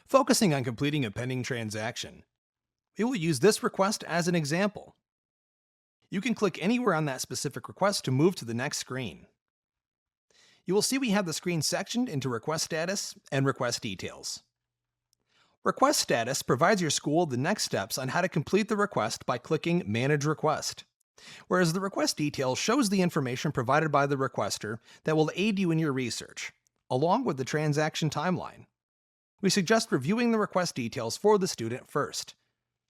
Focusing on completing a pending transaction, we will use this request as an example. You can click anywhere on that specific request to move to the next screen. You will see we have the screen sectioned into request status and request details. Request status provides your school the next steps on how to complete the request by clicking Manage Request, whereas the request details shows the information provided by the requester that will aid you in your research, along with the transaction timeline. We suggest reviewing the request details for the student first,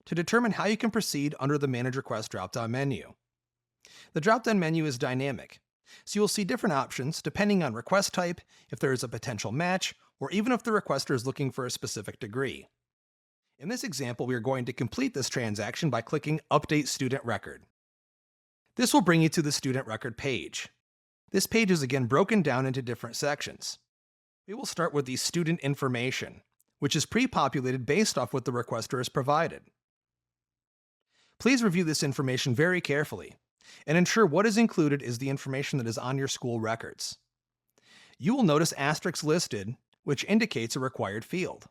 to determine how you can proceed under the Manage Request drop-down menu. The drop-down menu is dynamic, so you'll see different options depending on request type, if there is a potential match, or even if the requester is looking for a specific degree. In this example, we are going to complete this transaction by clicking Update Student Record. This will bring you to the student record page. This page is again broken down into different sections. We will start with the student information, which is pre-populated based off what the requester has provided. Please review this information very carefully and ensure what is included is the information that is on your school records. You will notice asterisks listed, which indicates a required field.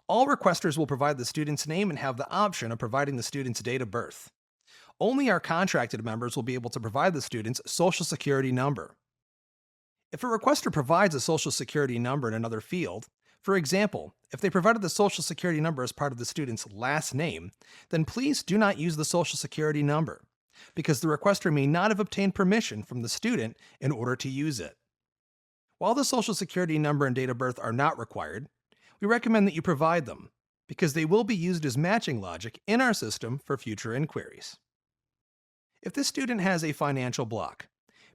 All requesters will provide the student's name and have the option of providing the student's date of birth. Only our contracted members will be able to provide the student's social security number. If a requester provides a social security number in another field, for example, if they provided the social security number as part of the student's last name, then please do not use the social security number, because the requester may not have obtained permission from the student in order to use it. While the social security number and date of birth are not required, we recommend that you provide them, because they will be used as matching logic in our system for future inquiries. If this student has a financial block,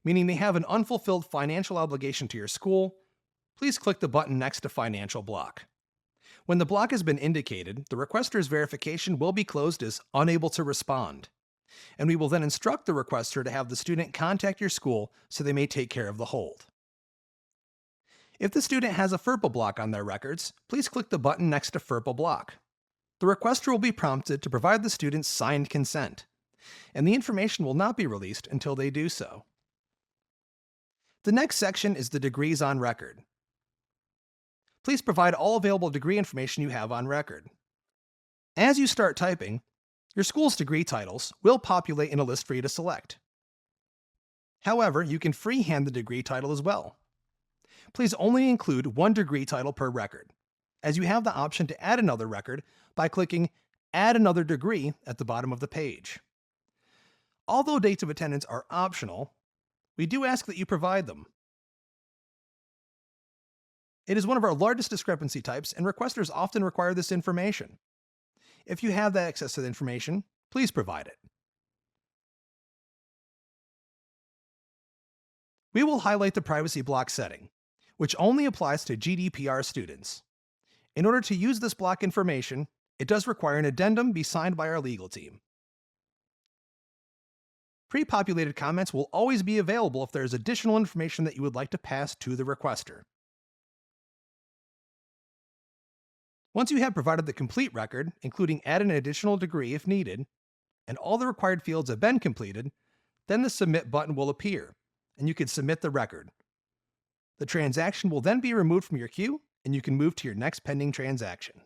meaning they have an unfulfilled financial obligation to your school, please click the button next to Financial Block. When the block has been indicated, the requester's verification will be closed as unable to respond, and we will then instruct the requester to have the student contact your school so they may take care of the hold. If the student has a FERPA block on their records, please click the button next to FERPA Block. The requester will be prompted to provide the student's signed consent, and the information will not be released until they do so. The next section is the degrees on record. Please provide all available degree information you have on record. As you start typing, your school's degree titles will populate in a list for you to select. However, you can freehand the degree title as well. Please only include one degree title per record, as you have the option to add another record by clicking Add Another Degree at the bottom of the page. Although dates of attendance are optional, we do ask that you provide them. It is one of our largest discrepancy types, and requesters often require this information. If you have that access to the information, please provide it. We will highlight the privacy block setting, which only applies to GDPR students. In order to use this block information, it does require an addendum be signed by our legal team. Pre-populated comments will always be available if there is additional information that you would like to pass to the requester. Once you have provided the complete record, including add an additional degree if needed, and all the required fields have been completed, then the Submit button will appear, and you can submit the record. The transaction will then be removed from your queue, and you can move to your next pending transaction.